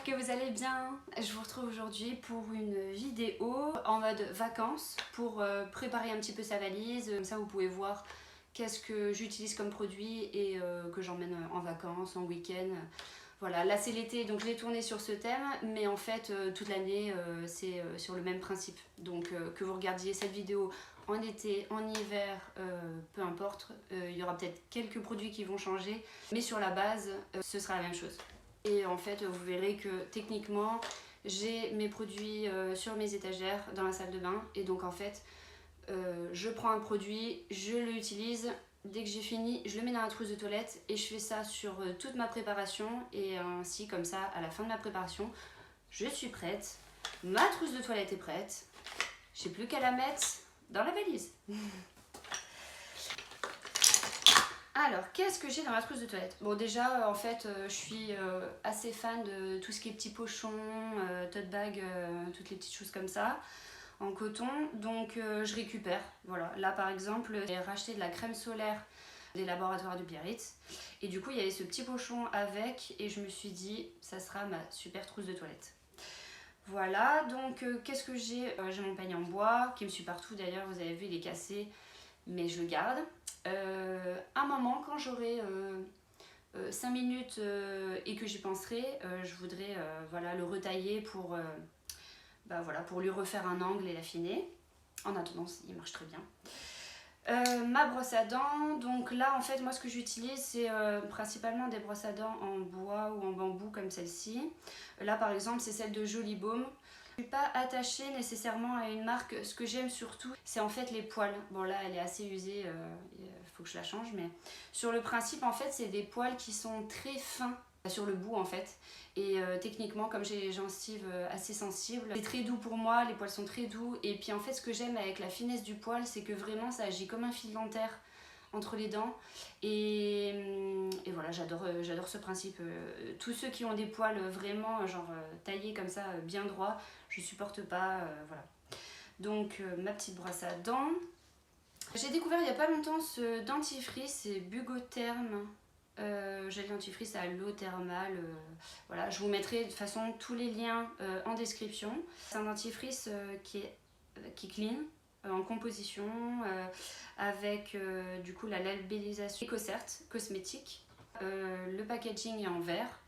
que vous allez bien. Je vous retrouve aujourd'hui pour une vidéo en mode vacances pour préparer un petit peu sa valise. Comme ça vous pouvez voir qu'est-ce que j'utilise comme produit et que j'emmène en vacances, en week-end. Voilà, là c'est l'été donc je l'ai tourné sur ce thème, mais en fait toute l'année c'est sur le même principe. Donc que vous regardiez cette vidéo en été, en hiver, peu importe, il y aura peut-être quelques produits qui vont changer, mais sur la base ce sera la même chose. Et en fait vous verrez que techniquement j'ai mes produits sur mes étagères dans la salle de bain, et donc en fait je prends un produit, je l'utilise. Dès que j'ai fini, je le mets dans la trousse de toilette et je fais ça sur toute ma préparation, et ainsi comme ça à la fin de ma préparation je suis prête, ma trousse de toilette est prête, j'ai plus qu'à la mettre dans la valise. Alors qu'est-ce que j'ai dans ma trousse de toilette? Bon, déjà en fait je suis assez fan de tout ce qui est petits pochons, tote bag, toutes les petites choses comme ça en coton, donc je récupère. Voilà, là par exemple j'ai racheté de la crème solaire des laboratoires de Biarritz, et du coup il y avait ce petit pochon avec, et je me suis dit ça sera ma super trousse de toilette. Voilà, donc qu'est-ce que j'ai? J'ai mon panier en bois qui me suit partout, d'ailleurs vous avez vu il est cassé mais je le garde. Un moment quand j'aurai 5 minutes et que j'y penserai, je voudrais voilà, le retailler pour voilà, pour lui refaire un angle et l'affiner. En attendant, il marche très bien. Ma brosse à dents, donc là en fait moi ce que j'utilise c'est principalement des brosses à dents en bois ou en bambou comme celle-ci. Là par exemple c'est celle de Joli Baume. Je ne suis pas attachée nécessairement à une marque, ce que j'aime surtout c'est en fait les poils. Bon là elle est assez usée, il faut que je la change, mais sur le principe en fait c'est des poils qui sont très fins sur le bout en fait, et techniquement comme j'ai les gencives assez sensibles, c'est très doux pour moi, les poils sont très doux, et puis en fait ce que j'aime avec la finesse du poil c'est que vraiment ça agit comme un fil dentaire entre les dents, et voilà, j'adore ce principe. Tous ceux qui ont des poils vraiment genre taillés comme ça bien droits, je supporte pas, voilà. Donc ma petite brosse à dents. J'ai découvert il n'y a pas longtemps ce dentifrice, c'est Bugotherm. Gel dentifrice à l'eau thermale, voilà, je vous mettrai de toute façon tous les liens en description. C'est un dentifrice qui clean, en composition, avec du coup la labellisation EcoCert cosmétique. Le packaging est en verre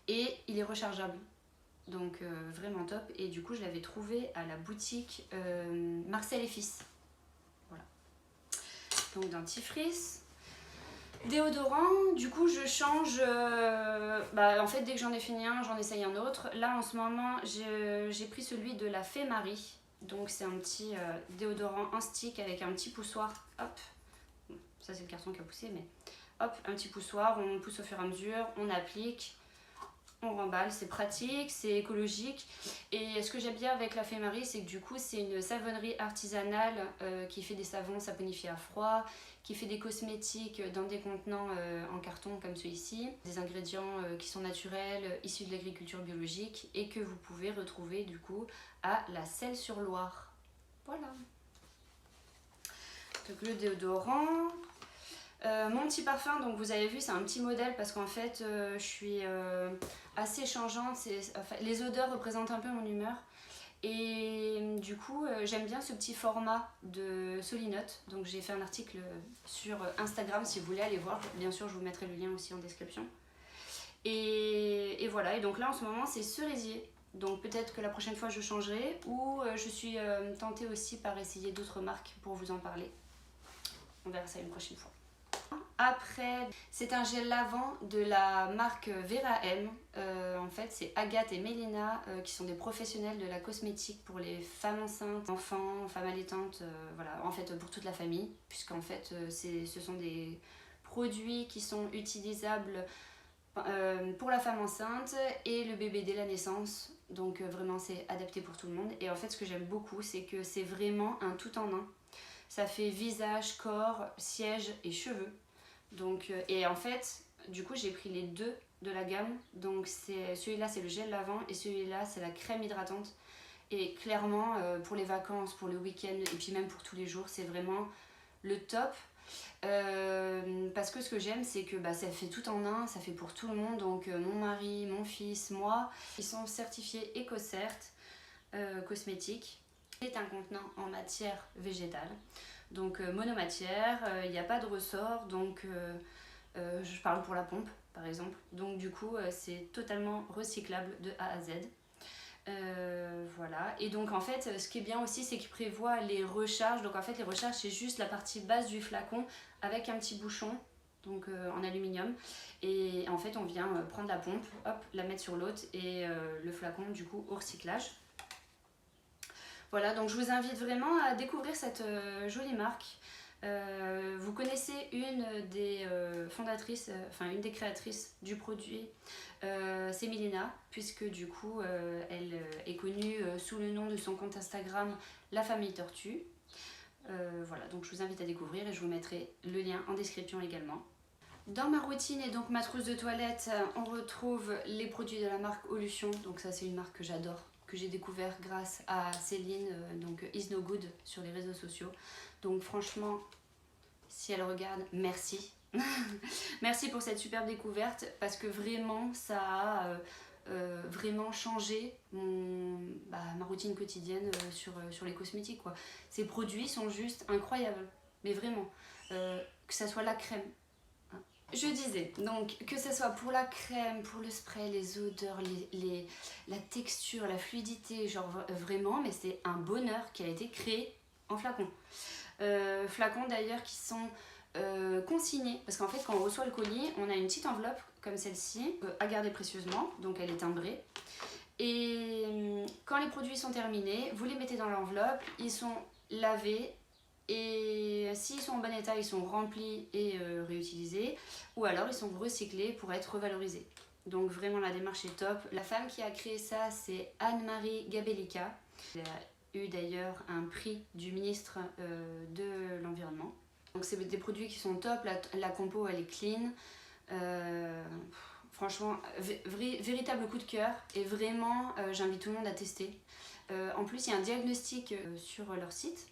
et il est rechargeable, donc vraiment top. Et du coup je l'avais trouvé à la boutique Marcel et Fils. Voilà, donc dentifrice. Déodorant, du coup je change, en fait dès que j'en ai fini un, j'en essaye un autre. Là en ce moment j'ai pris celui de la Fée Marie, donc c'est un petit déodorant en stick avec un petit poussoir, hop, ça c'est le carton qui a poussé, mais hop, un petit poussoir, on pousse au fur et à mesure, on applique, on remballe, c'est pratique, c'est écologique. Et ce que j'aime bien avec la Fée Marie, c'est que du coup c'est une savonnerie artisanale qui fait des savons saponifiés à froid, qui fait des cosmétiques dans des contenants en carton comme celui-ci, des ingrédients qui sont naturels, issus de l'agriculture biologique, et que vous pouvez retrouver du coup à la Selle-sur-Loire. Voilà. Donc le déodorant. Mon petit parfum, donc vous avez vu c'est un petit modèle parce qu'en fait je suis assez changeante, enfin, les odeurs représentent un peu mon humeur, et du coup j'aime bien ce petit format de Solinote, donc j'ai fait un article sur Instagram si vous voulez aller voir, bien sûr je vous mettrai le lien aussi en description, et voilà. Et donc là en ce moment c'est cerisier, donc peut-être que la prochaine fois je changerai, ou je suis tentée aussi par essayer d'autres marques pour vous en parler, on verra ça une prochaine fois. Après, c'est un gel lavant de la marque Vera M. En fait, c'est Agathe et Mélina qui sont des professionnels de la cosmétique pour les femmes enceintes, enfants, femmes allaitantes, voilà, en fait pour toute la famille, puisqu'en fait ce sont des produits qui sont utilisables pour la femme enceinte et le bébé dès la naissance. Donc vraiment c'est adapté pour tout le monde. Et en fait ce que j'aime beaucoup c'est que c'est vraiment un tout en un. Ça fait visage, corps, siège et cheveux. Donc, et en fait, du coup, j'ai pris les deux de la gamme. Donc, celui-là, c'est le gel lavant, et celui-là, c'est la crème hydratante. Et clairement, pour les vacances, pour le week-end, et puis même pour tous les jours, c'est vraiment le top. Parce que ce que j'aime, c'est que ça fait tout en un, ça fait pour tout le monde. Donc, mon mari, mon mon fils, moi. Ils sont certifiés EcoCert cosmétiques. C'est un contenant en matière végétale, donc monomatière, il n'y a pas de ressort, donc je parle pour la pompe par exemple, donc du coup c'est totalement recyclable de A à Z. Voilà, et donc en fait ce qui est bien aussi c'est qu'il prévoit les recharges, donc en fait les recharges c'est juste la partie basse du flacon avec un petit bouchon, donc en aluminium, et en fait on vient prendre la pompe, hop, la mettre sur l'autre et le flacon du coup au recyclage. Voilà, donc je vous invite vraiment à découvrir cette jolie marque. Vous connaissez une des fondatrices, enfin une des créatrices du produit, c'est Milena, puisque du coup elle est connue sous le nom de son compte Instagram La Famille Tortue. Voilà, donc je vous invite à découvrir et je vous mettrai le lien en description également. Dans ma routine et donc ma trousse de toilette, on retrouve les produits de la marque Olution, donc ça c'est une marque que j'adore, que j'ai découvert grâce à Céline, donc Is No Good sur les réseaux sociaux. Donc franchement, si elle regarde, merci. Merci pour cette superbe découverte parce que vraiment ça a vraiment changé ma routine quotidienne sur les cosmétiques, quoi. Ces produits sont juste incroyables, mais vraiment. Que ça soit la crème. Je disais, donc que ce soit pour la crème, pour le spray, les odeurs, la texture, la fluidité, genre vraiment, mais c'est un bonheur qui a été créé en flacon. Flacons d'ailleurs qui sont consignés, parce qu'en fait quand on reçoit le colis, on a une petite enveloppe comme celle-ci, à garder précieusement, donc elle est timbrée. Et quand les produits sont terminés, vous les mettez dans l'enveloppe, ils sont lavés, et s'ils sont en bon état, ils sont remplis et réutilisés, ou alors ils sont recyclés pour être revalorisés. Donc vraiment la démarche est top. La femme qui a créé ça, c'est Anne-Marie Gabellica. Elle a eu d'ailleurs un prix du ministre de l'Environnement. Donc c'est des produits qui sont top, la compo elle est clean. Franchement, véritable coup de cœur, et vraiment j'invite tout le monde à tester. En plus il y a un diagnostic sur leur site.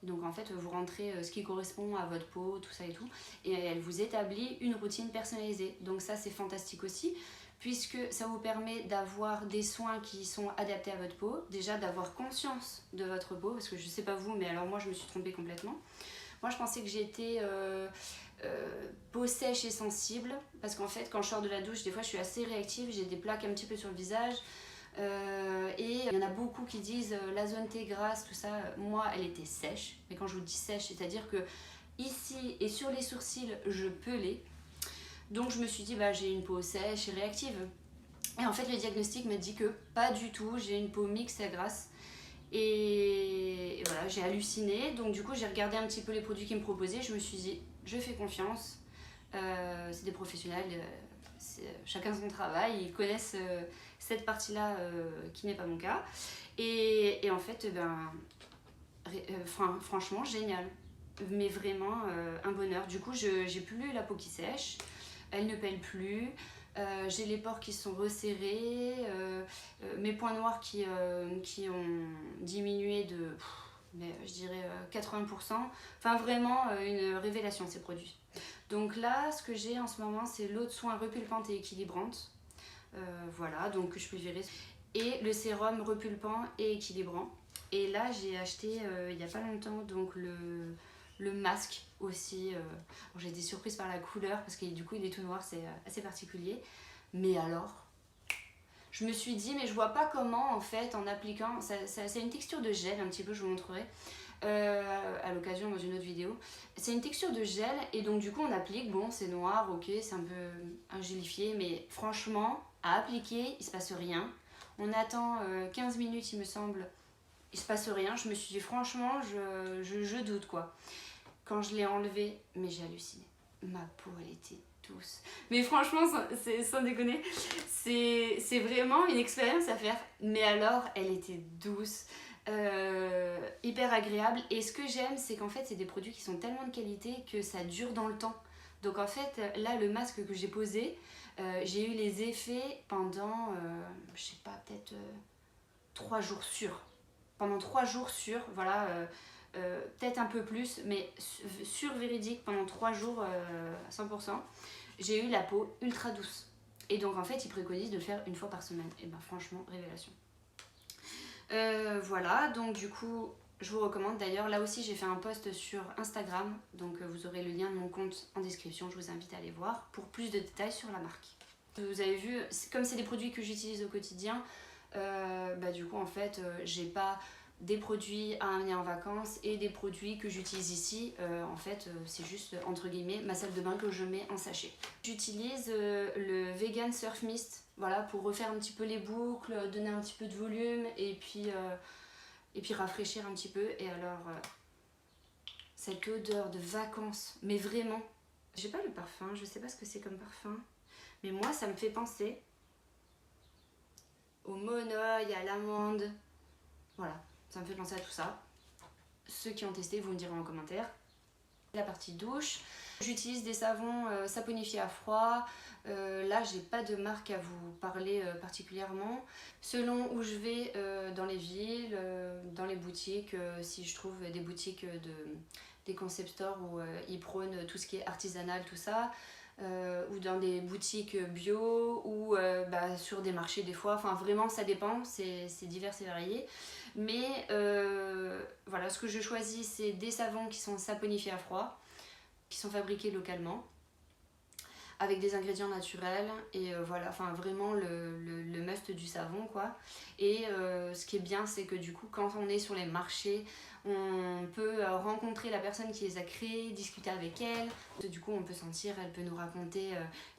Donc en fait vous rentrez ce qui correspond à votre peau, tout ça et tout, et elle vous établit une routine personnalisée. Donc ça c'est fantastique aussi, puisque ça vous permet d'avoir des soins qui sont adaptés à votre peau, déjà d'avoir conscience de votre peau, parce que je sais pas vous, mais alors moi je me suis trompée complètement. Moi je pensais que j'étais peau sèche et sensible, parce qu'en fait quand je sors de la douche, des fois je suis assez réactive, j'ai des plaques un petit peu sur le visage. Et il y en a beaucoup qui disent la zone T grasse, tout ça. Moi elle était sèche, mais quand je vous dis sèche, c'est à dire que ici et sur les sourcils je pelais, donc je me suis dit bah j'ai une peau sèche et réactive, et en fait le diagnostic me dit que pas du tout, j'ai une peau mixte et grasse. Et voilà, j'ai halluciné, donc du coup j'ai regardé un petit peu les produits qu'ils me proposaient, je me suis dit je fais confiance, c'est des professionnels, chacun son travail, ils connaissent cette partie-là qui n'est pas mon cas. Et en fait, franchement, génial. Mais vraiment un bonheur. Du coup, j'ai plus la peau qui sèche, elle ne pèle plus. J'ai les pores qui sont resserrés, mes points noirs qui ont diminué de, je dirais 80%. Enfin, vraiment une révélation ces produits. Donc là, ce que j'ai en ce moment, c'est l'eau de soin repulpante et équilibrante. Voilà, donc je pulvérise. Et le sérum repulpant et équilibrant. Et là, j'ai acheté il n'y a pas longtemps donc le masque aussi. Bon, j'ai été surprise par la couleur parce que du coup il est tout noir, c'est assez particulier. Mais alors, je me suis dit, mais je vois pas comment en fait en appliquant. C'est une texture de gel, un petit peu, je vous montrerai à l'occasion dans une autre vidéo. C'est une texture de gel et donc du coup on applique, bon c'est noir, ok, c'est un peu un gélifié, mais franchement à appliquer il se passe rien. On attend 15 minutes il me semble, il se passe rien. Je me suis dit franchement je doute quoi. Quand je l'ai enlevé, mais j'ai halluciné, ma peau elle était douce, mais franchement sans déconner, c'est vraiment une expérience à faire. Mais alors elle était douce, hyper agréable, et ce que j'aime c'est qu'en fait c'est des produits qui sont tellement de qualité que ça dure dans le temps. Donc en fait là le masque que j'ai posé, j'ai eu les effets pendant je sais pas, peut-être 3 jours sûrs, pendant 3 jours sûrs, voilà, peut-être un peu plus, mais sûr véridique, pendant 3 jours à 100%, j'ai eu la peau ultra douce. Et donc en fait, ils préconisent de le faire une fois par semaine. Et ben franchement, révélation. Voilà, donc du coup, je vous recommande. D'ailleurs, là aussi, j'ai fait un post sur Instagram. Donc vous aurez le lien de mon compte en description. Je vous invite à aller voir pour plus de détails sur la marque. Vous avez vu, comme c'est des produits que j'utilise au quotidien, du coup, en fait, j'ai pas des produits à amener en vacances et des produits que j'utilise ici. En fait, c'est juste, entre guillemets, ma salle de bain que je mets en sachet. J'utilise le Vegan Surf Mist, voilà, pour refaire un petit peu les boucles, donner un petit peu de volume et puis rafraîchir un petit peu. Et alors, cette odeur de vacances, mais vraiment, j'ai pas le parfum, je sais pas ce que c'est comme parfum, mais moi, ça me fait penser au monoeil, à l'amande, voilà. Ça me fait penser à tout ça. Ceux qui ont testé, vous me direz en commentaire. La partie douche, j'utilise des savons saponifiés à froid. Là, j'ai pas de marque à vous parler particulièrement. Selon où je vais dans les villes, dans les boutiques, si je trouve des boutiques des concept stores où ils prônent tout ce qui est artisanal, tout ça, ou dans des boutiques bio, ou sur des marchés des fois. Enfin, vraiment, ça dépend, c'est divers et varié. Mais voilà, ce que je choisis, c'est des savons qui sont saponifiés à froid, qui sont fabriqués localement, avec des ingrédients naturels. Et voilà, enfin vraiment le must du savon, quoi. Et ce qui est bien, c'est que du coup, quand on est sur les marchés, on peut rencontrer la personne qui les a créés, discuter avec elle. Du coup, on peut sentir, elle peut nous raconter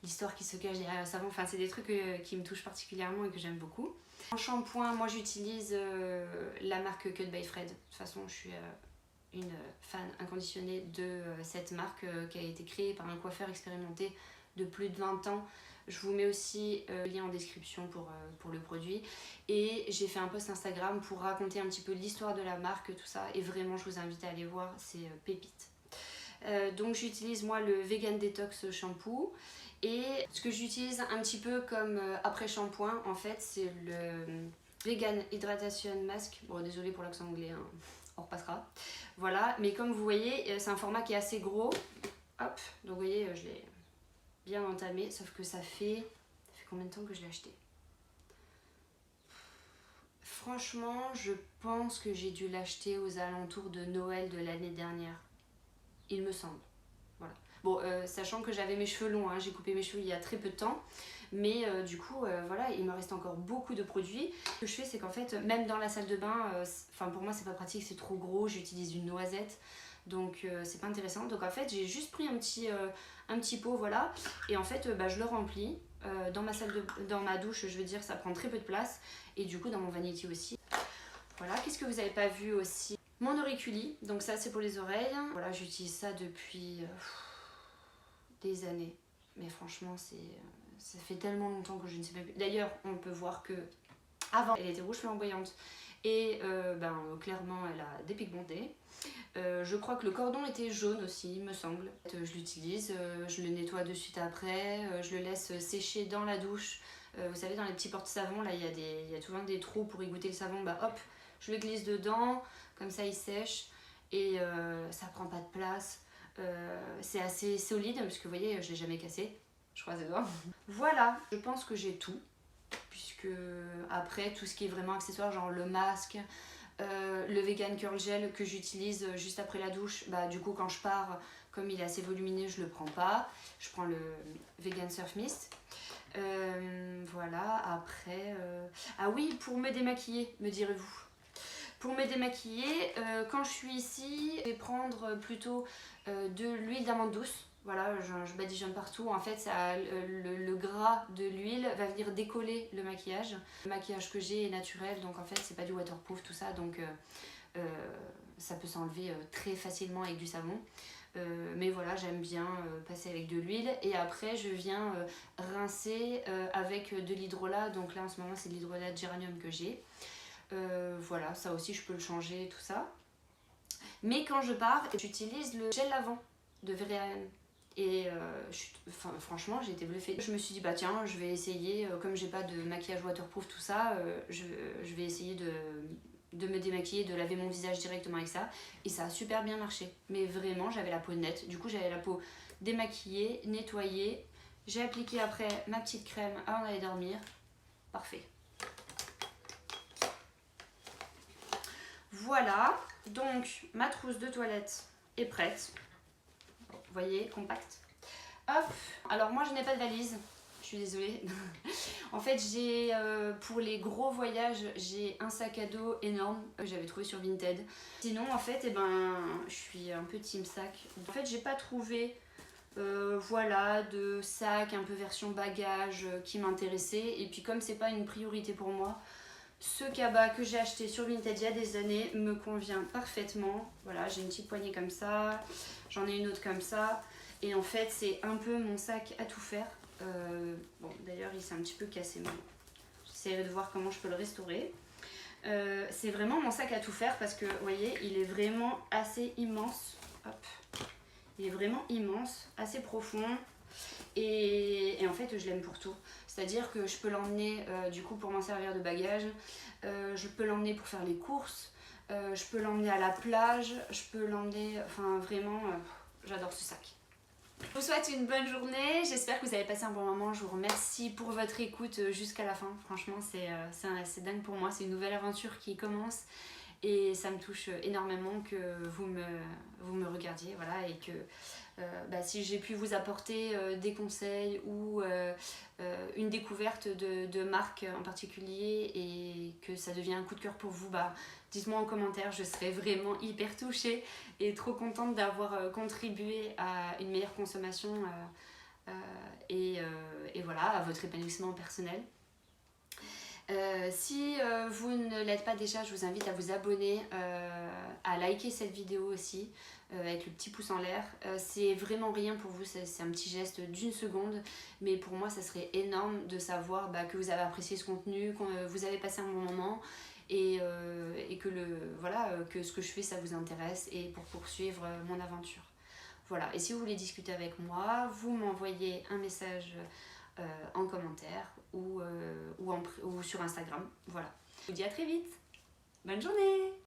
l'histoire qui se cache derrière le savon. Enfin, c'est des trucs qui me touchent particulièrement et que j'aime beaucoup. En shampoing, moi j'utilise la marque Cut by Fred. De toute façon, je suis une fan inconditionnée de cette marque qui a été créée par un coiffeur expérimenté de plus de 20 ans. Je vous mets aussi le lien en description pour le produit. Et j'ai fait un post Instagram pour raconter un petit peu l'histoire de la marque, tout ça. Et vraiment, je vous invite à aller voir, c'est pépite. Donc j'utilise moi le Vegan Detox Shampoo. Et ce que j'utilise un petit peu comme après shampoing, en fait, c'est le Vegan Hydration Mask. Bon, désolé pour l'accent anglais, hein, on repassera. Voilà, mais comme vous voyez, c'est un format qui est assez gros. Hop, donc vous voyez, je l'ai bien entamé, sauf que ça fait combien de temps que je l'ai acheté? Franchement, je pense que j'ai dû l'acheter aux alentours de Noël de l'année dernière. Il me semble. Voilà. Bon, sachant que j'avais mes cheveux longs, hein, j'ai coupé mes cheveux il y a très peu de temps. Mais du coup, voilà, il me reste encore beaucoup de produits. Ce que je fais, c'est qu'en fait, même dans la salle de bain, pour moi, c'est pas pratique, c'est trop gros. J'utilise une noisette. Donc, c'est pas intéressant. Donc, en fait, j'ai juste pris un petit pot, voilà. Et en fait, je le remplis. Dans ma douche, je veux dire, ça prend très peu de place. Et du coup, dans mon vanity aussi. Voilà, qu'est-ce que vous avez pas vu aussi? Mon auriculi, donc ça c'est pour les oreilles. Voilà, j'utilise ça depuis des années. Mais franchement, ça fait tellement longtemps que je ne sais pas plus. D'ailleurs, on peut voir que avant, elle était rouge flamboyante. Et clairement, elle a dépigmenté. Je crois que le cordon était jaune aussi, il me semble. Je l'utilise, je le nettoie de suite après. Je le laisse sécher dans la douche. Vous savez, dans les petits porte-savons, là, il y a souvent des trous pour égoutter le savon. Bah hop, je le glisse dedans, comme ça il sèche. Et ça prend pas de place. C'est assez solide, parce que vous voyez, je l'ai jamais cassé. Je croise les doigts. Voilà, je pense que j'ai tout. Puisque après, tout ce qui est vraiment accessoire, genre le masque, le vegan curl gel que j'utilise juste après la douche, du coup quand je pars, comme il est assez volumineux, je le prends pas. Je prends le Vegan Surf Mist. Voilà, après... Ah oui, pour me démaquiller, me direz-vous. Pour me démaquiller, quand je suis ici, je vais prendre plutôt de l'huile d'amande douce. Voilà, je badigeonne partout. En fait, le gras de l'huile va venir décoller le maquillage. Le maquillage que j'ai est naturel, donc en fait, c'est pas du waterproof, tout ça. Donc, ça peut s'enlever très facilement avec du savon. Mais voilà, j'aime bien passer avec de l'huile. Et après, je viens rincer avec de l'hydrolat. Donc là, en ce moment, c'est de l'hydrolat de géranium que j'ai. Voilà, ça aussi, je peux le changer, tout ça. Mais quand je pars, j'utilise le gel lavant de Verean. Et franchement, j'ai été bluffée. Je me suis dit, bah tiens, je vais essayer, comme j'ai pas de maquillage waterproof, tout ça, je vais essayer de me démaquiller, de laver mon visage directement avec ça. Et ça a super bien marché. Mais vraiment, j'avais la peau nette. Du coup, j'avais la peau démaquillée, nettoyée. J'ai appliqué après ma petite crème avant d'aller dormir. Parfait. Voilà, donc ma trousse de toilette est prête. Vous voyez, compacte. Hop, alors moi je n'ai pas de valise, je suis désolée. En fait, j'ai pour les gros voyages, j'ai un sac à dos énorme que j'avais trouvé sur Vinted. Sinon, en fait, je suis un peu team sac. En fait, j'ai pas trouvé voilà, de sac un peu version bagage qui m'intéressait. Et puis comme c'est pas une priorité pour moi, ce cabas que j'ai acheté sur Vinted il y a des années me convient parfaitement. Voilà, j'ai une petite poignée comme ça, j'en ai une autre comme ça. Et en fait, c'est un peu mon sac à tout faire. Bon, d'ailleurs, il s'est un petit peu cassé, mais j'essaierai de voir comment je peux le restaurer. C'est vraiment mon sac à tout faire parce que, vous voyez, il est vraiment assez immense. Hop. Il est vraiment immense, assez profond. Et en fait, je l'aime pour tout. C'est-à-dire que je peux l'emmener du coup pour m'en servir de bagage. Je peux l'emmener pour faire les courses. Je peux l'emmener à la plage. Je peux l'emmener... Enfin, vraiment, j'adore ce sac. Je vous souhaite une bonne journée, j'espère que vous avez passé un bon moment, je vous remercie pour votre écoute jusqu'à la fin, franchement c'est dingue pour moi, c'est une nouvelle aventure qui commence et ça me touche énormément que vous me regardiez, voilà, et que si j'ai pu vous apporter des conseils ou une découverte de marque en particulier et que ça devient un coup de cœur pour vous, dites-moi en commentaire, je serais vraiment hyper touchée et trop contente d'avoir contribué à une meilleure consommation et voilà, à votre épanouissement personnel. Si vous ne l'êtes pas déjà, je vous invite à vous abonner, à liker cette vidéo aussi, avec le petit pouce en l'air. C'est vraiment rien pour vous, c'est un petit geste d'une seconde, mais pour moi ça serait énorme de savoir que vous avez apprécié ce contenu, que vous avez passé un bon moment et que, que ce que je fais ça vous intéresse et pour poursuivre mon aventure. Voilà, et si vous voulez discuter avec moi, vous m'envoyez un message en commentaire ou sur Instagram. Voilà. Je vous dis à très vite. Bonne journée!